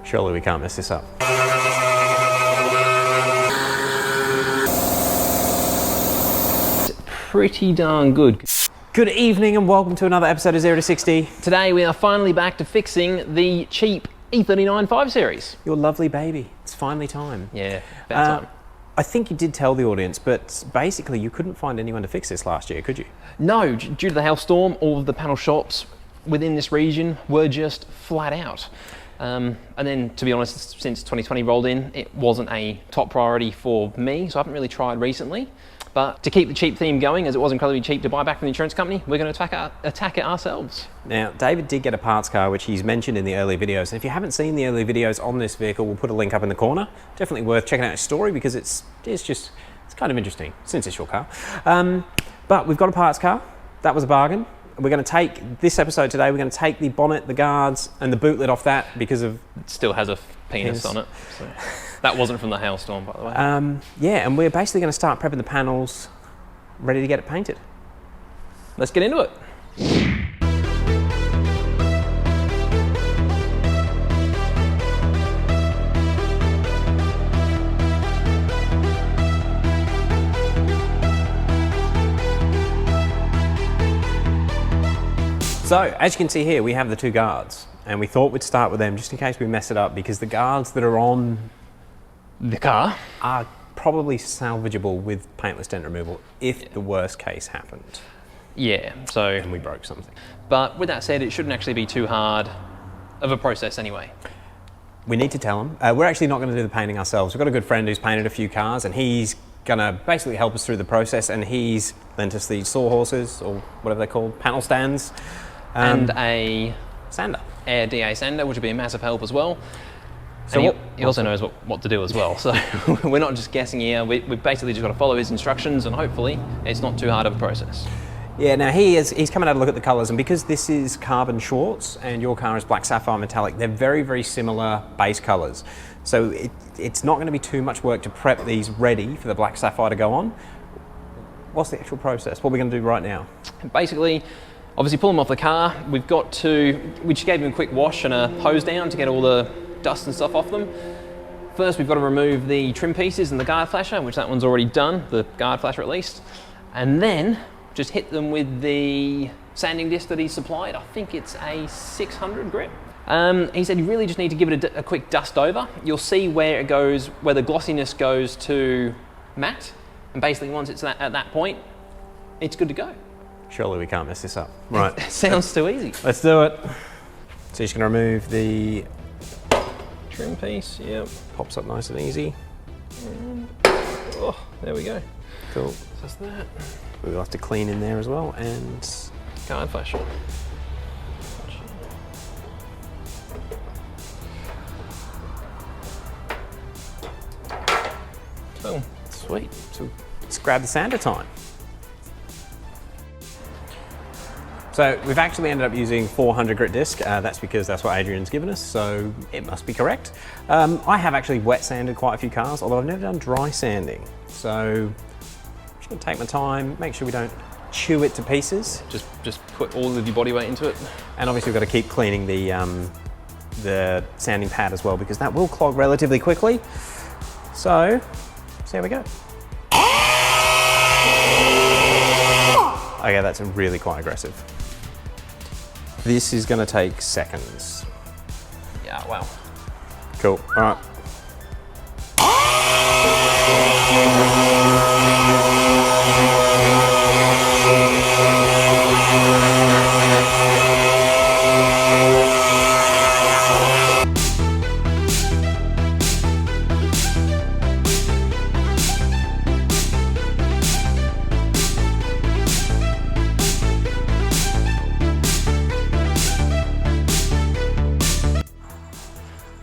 Surely we can't mess this up. Pretty darn good. Good evening and welcome to another episode of 0 to 60. Today we are finally back to fixing the cheap E39 5 Series. Your lovely baby. It's finally time. Yeah, about time. I think you did tell the audience, but basically you couldn't find anyone to fix this last year, could you? No, due to the hailstorm, all of the panel shops within this region were just flat out. And then, to be honest, since 2020 rolled in, it wasn't a top priority for me, so I haven't really tried recently. But to keep the cheap theme going, as it was incredibly cheap to buy back from the insurance company, we're going to attack it ourselves. Now, David did get a parts car, which he's mentioned in the early videos. And if you haven't seen the early videos on this vehicle, we'll put a link up in the corner. Definitely worth checking out his story because it's kind of interesting since it's your car. But we've got a parts car. That was a bargain. We're going to take this episode today. We're going to take the bonnet, the guards, and the boot lid off that because of it still has a penis on it. So. That wasn't from the hailstorm, by the way. Yeah, and we're basically going to start prepping the panels, ready to get it painted. Let's get into it. So, as you can see here, we have the two guards, and we thought we'd start with them just in case we mess it up, because the guards that are on the car are probably salvageable with paintless dent removal if the worst case happened. Yeah, so... and we broke something. But with that said, it shouldn't actually be too hard of a process anyway. We need to tell them. We're actually not going to do the painting ourselves. We've got a good friend who's painted a few cars, and he's going to basically help us through the process, and he's lent us these sawhorses, or whatever they're called, panel stands. And a sander. Air DA sander, which would be a massive help as well. So he also knows what to do as well. So we're not just guessing here. We've basically just got to follow his instructions, and hopefully it's not too hard of a process. Yeah, now he's come and had a look at the colours, and because this is carbon Schwartz and your car is black sapphire metallic, they're very, very similar base colours. So it's not going to be too much work to prep these ready for the black sapphire to go on. What's the actual process? What are we going to do right now? Basically, obviously pull them off the car. We just gave them a quick wash and a hose down to get all the dust and stuff off them. First, we've got to remove the trim pieces and the guard flasher, which that one's already done, the guard flasher at least. And then just hit them with the sanding disc that he supplied. I think it's a 600 grit. He said you really just need to give it a quick dust over. You'll see where it goes, where the glossiness goes to matte. And basically once it's at that point, it's good to go. Surely we can't mess this up. Right. It sounds too easy. Let's do it. So you're just going to remove the trim piece, yep. Pops up nice and easy. And, oh, there we go. Cool. So that's that. We'll have to clean in there as well, and guard flasher. Boom. Sweet. So let's grab the sander time. So we've actually ended up using 400 grit disc. That's because that's what Adrian's given us, so it must be correct. I have actually wet sanded quite a few cars, although I've never done dry sanding. So I'm just gonna take my time, make sure we don't chew it to pieces. Just put all of your body weight into it. And obviously we've got to keep cleaning the sanding pad as well, because that will clog relatively quickly. So, see how we go. Okay, that's really quite aggressive. This is gonna take seconds. Yeah, wow. Cool, all right.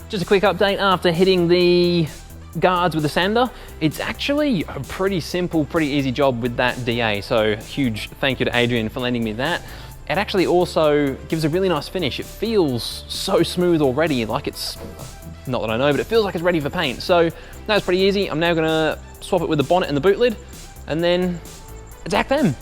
Just a quick update after hitting the guards with the sander. It's actually a pretty simple, pretty easy job with that DA, so huge thank you to Adrian for lending me that. It actually also gives a really nice finish. It feels so smooth already, like it's, not that I know, but it feels like it's ready for paint. So that was pretty easy. I'm now gonna swap it with the bonnet and the boot lid, and then attack them.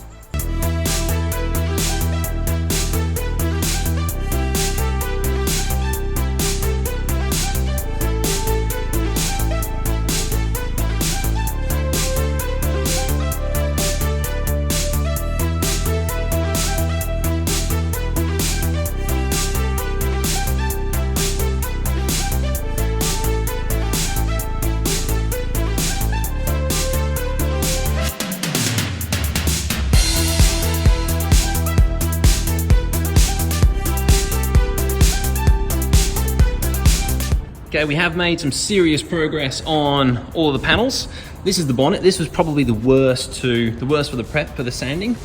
Okay, we have made some serious progress on all of the panels. This is the bonnet. This was probably the worst for the prep for the sanding.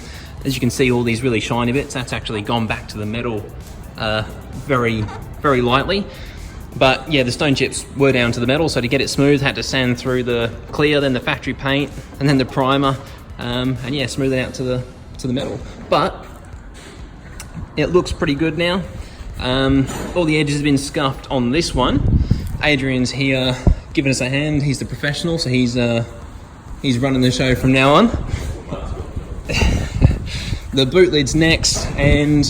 As you can see, all these really shiny bits, that's actually gone back to the metal very, very lightly. But yeah, the stone chips were down to the metal, so to get it smooth, had to sand through the clear, then the factory paint, and then the primer, and yeah, smooth it out to the metal. But it looks pretty good now. All the edges have been scuffed on this one. Adrian's here giving us a hand. He's the professional, so he's running the show from now on. The boot lid's next, and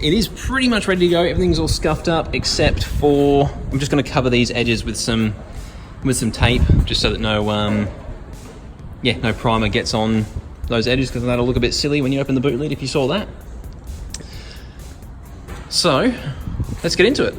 it is pretty much ready to go. Everything's all scuffed up except for, I'm just going to cover these edges with some tape, just so that no primer gets on those edges, because that'll look a bit silly when you open the boot lid if you saw that. So let's get into it.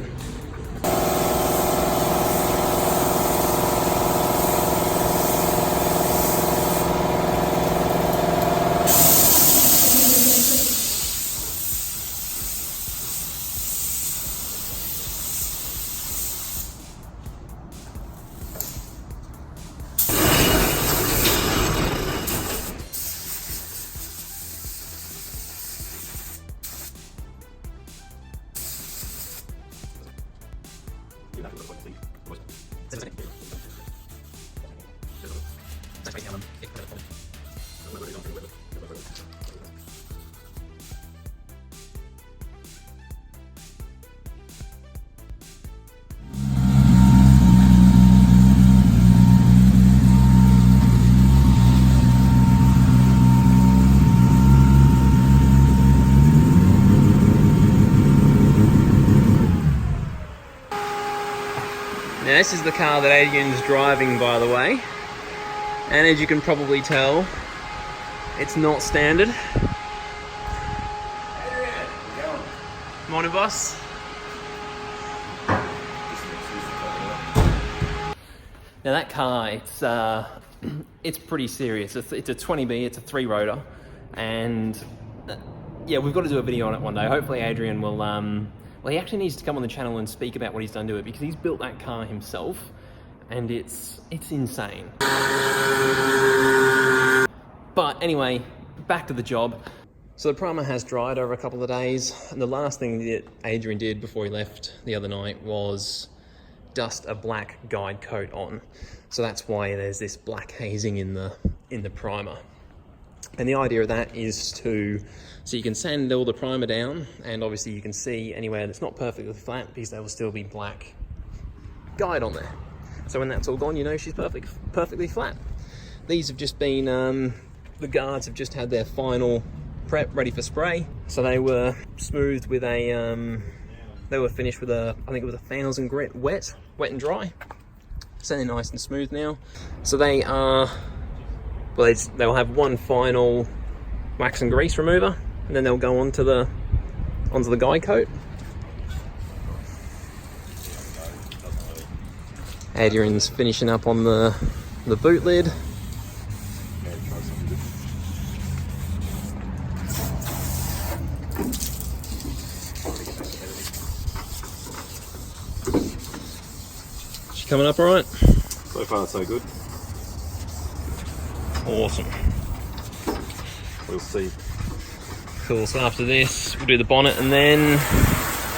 Now this is the car that Adrian's driving, by the way, and as you can probably tell, it's not standard. Adrian, how's it going? Morning, boss. Now that car, it's pretty serious. It's a 20B, it's a 3-rotor, and yeah, we've got to do a video on it one day. Hopefully Adrian will, well, he actually needs to come on the channel and speak about what he's done to it, because he's built that car himself, and it's insane. But anyway, back to the job. So the primer has dried over a couple of days, and the last thing that Adrian did before he left the other night was dust a black guide coat on. So that's why there's this black hazing in the primer. And the idea of that is so you can sand all the primer down, and obviously you can see anywhere that's not perfectly flat, because there will still be black guide on there. So when that's all gone, you know she's perfectly flat. These have just been, the guards have just had their final prep ready for spray. So they were smoothed with they were finished with I think it was 1,000 grit wet and dry. So they're nice and smooth now. So they are, well, they'll have one final wax and grease remover, and then they'll go onto the guide coat. Adrian's finishing up on the boot lid. She coming up all right? So far, so good. Awesome. We'll see. Cool, so after this, we'll do the bonnet and then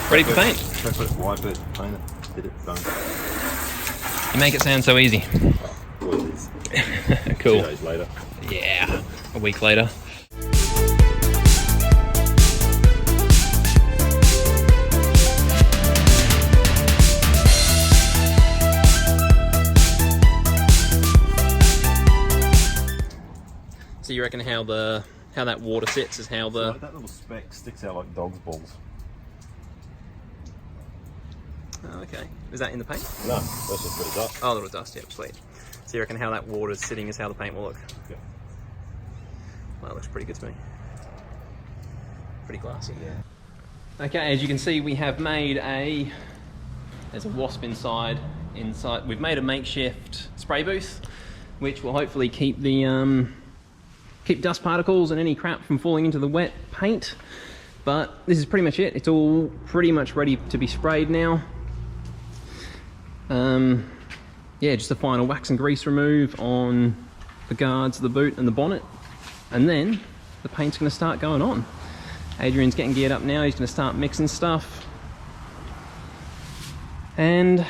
ready for paint. Prep it, wipe it, paint it, hit it, done. You make it sound so easy. Well, it is. Cool. 2 days later. Yeah, a week later. So you reckon how that water sits is how the... So that little speck sticks out like dog's balls. Oh, okay. Is that in the paint? No, that's just a bit of dust. Oh, a little dust, yep, sweet. So you reckon how that water's sitting is how the paint will look? Yeah. Well, that looks pretty good to me. Pretty classy. Yeah. Okay, as you can see, we have made there's a wasp inside. We've made a makeshift spray booth, which will hopefully keep keep dust particles and any crap from falling into the wet paint. But this is pretty much it. It's all pretty much ready to be sprayed now. Yeah, just a final wax and grease remove on the guards, the boot and the bonnet, and then the paint's going to start going on. Adrian's getting geared up now, he's going to start mixing stuff, and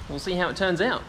we'll see how it turns out.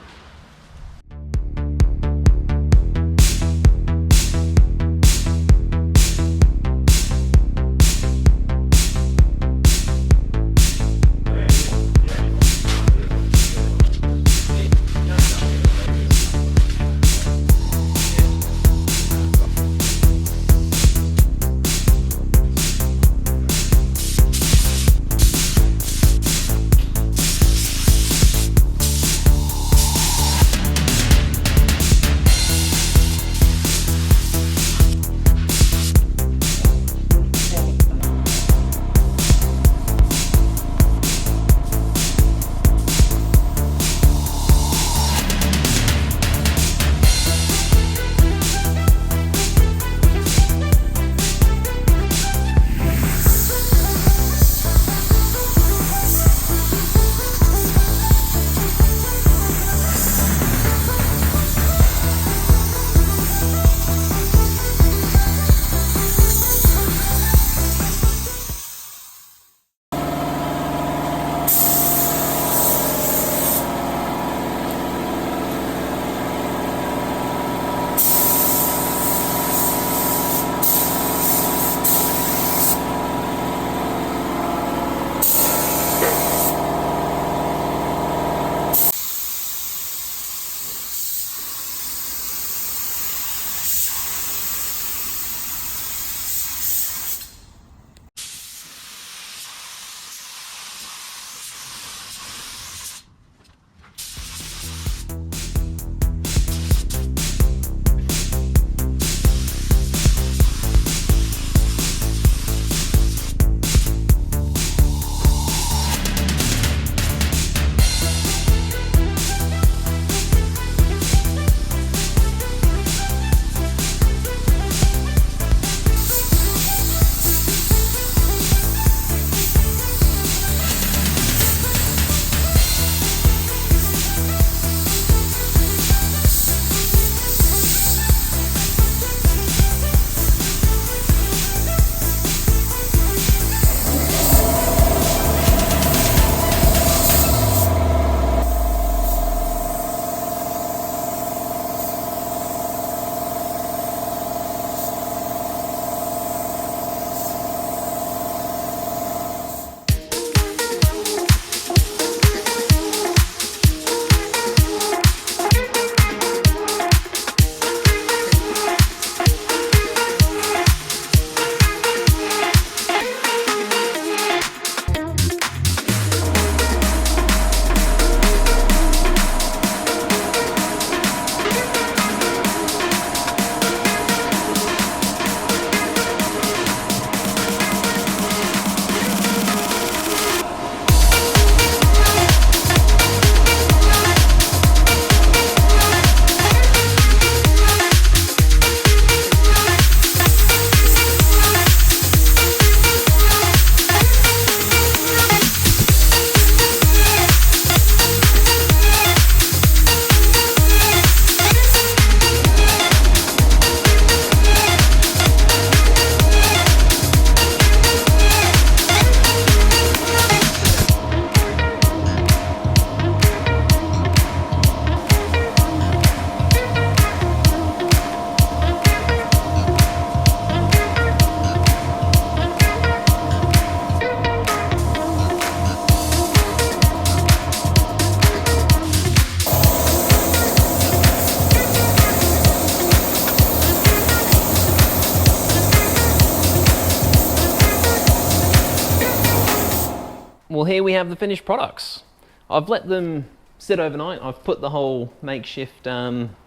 Well, here we have the finished products. I've let them sit overnight. I've put the whole makeshift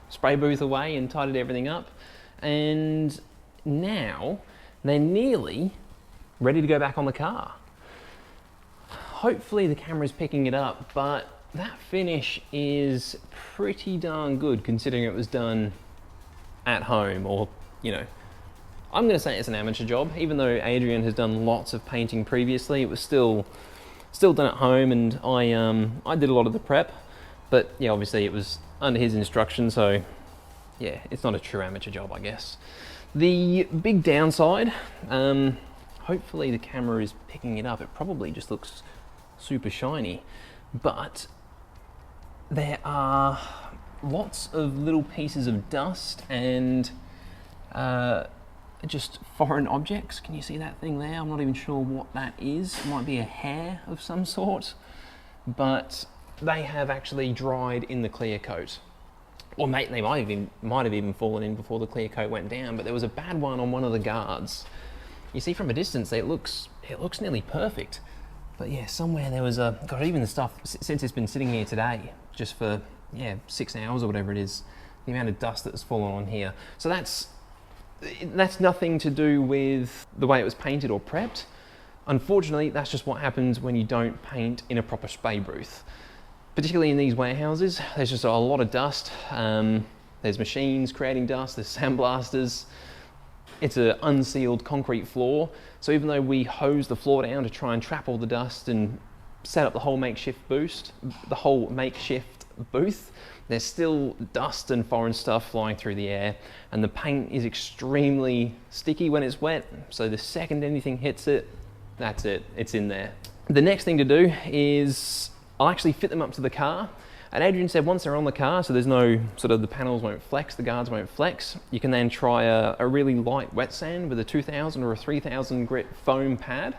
spray booth away and tidied everything up. And now they're nearly ready to go back on the car. Hopefully the camera's picking it up, but that finish is pretty darn good considering it was done at home, or, you know, I'm going to say it's an amateur job. Even though Adrian has done lots of painting previously, it was still still done at home, and I did a lot of the prep, but yeah, obviously it was under his instruction, so yeah, it's not a true amateur job, I guess. The big downside, hopefully the camera is picking it up, it probably just looks super shiny, but there are lots of little pieces of dust and just foreign objects. Can you see that thing there? I'm not even sure what that is. It might be a hair of some sort, but they have actually dried in the clear coat. Or they might have even fallen in before the clear coat went down, but there was a bad one on one of the guards. You see from a distance, it looks nearly perfect. But yeah, somewhere there was a, God, even the stuff, since it's been sitting here today, just for, yeah, 6 hours or whatever it is, the amount of dust that has fallen on here. So that's nothing to do with the way it was painted or prepped. Unfortunately, that's just what happens when you don't paint in a proper spray booth. Particularly in these warehouses, there's just a lot of dust. There's machines creating dust, there's sandblasters. It's an unsealed concrete floor, so even though we hose the floor down to try and trap all the dust and set up the whole makeshift booth, there's still dust and foreign stuff flying through the air, and the paint is extremely sticky when it's wet, so the second anything hits it, that's it, it's in there. The next thing to do is I'll actually fit them up to the car. And Adrian said once they're on the car, so there's no sort of, the panels won't flex, the guards won't flex, you can then try a really light wet sand with a 2000 or a 3000 grit foam pad,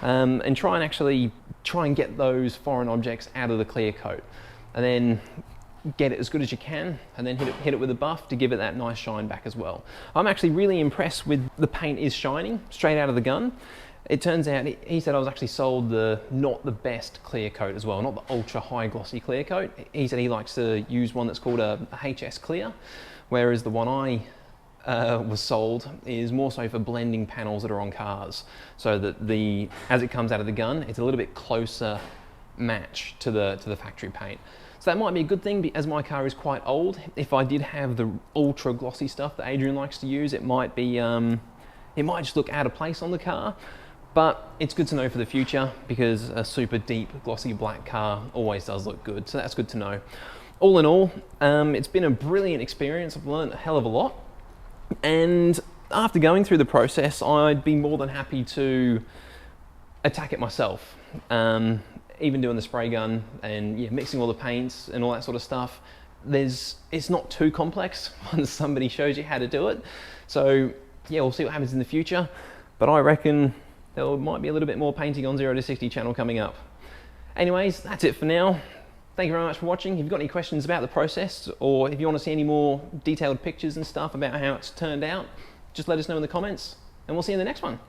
and try and get those foreign objects out of the clear coat. And then get it as good as you can, and then hit it with a buff to give it that nice shine back as well. I'm actually really impressed with the paint is shining straight out of the gun. It turns out, he said I was actually sold not the best clear coat as well, not the ultra high glossy clear coat. He said he likes to use one that's called a HS clear, whereas the one I was sold is more so for blending panels that are on cars, so that as it comes out of the gun, it's a little bit closer match to the factory paint. So that might be a good thing, as my car is quite old. If I did have the ultra glossy stuff that Adrian likes to use, it might just look out of place on the car. But it's good to know for the future, because a super deep glossy black car always does look good, so that's good to know. All in all, it's been a brilliant experience. I've learned a hell of a lot, and after going through the process, I'd be more than happy to attack it myself. Even doing the spray gun and yeah, mixing all the paints and all that sort of stuff, it's not too complex once somebody shows you how to do it. So yeah, we'll see what happens in the future, but I reckon there might be a little bit more painting on 0 to 60 channel coming up. Anyways, that's it for now. Thank you very much for watching. If you've got any questions about the process, or if you want to see any more detailed pictures and stuff about how it's turned out, just let us know in the comments, and we'll see you in the next one.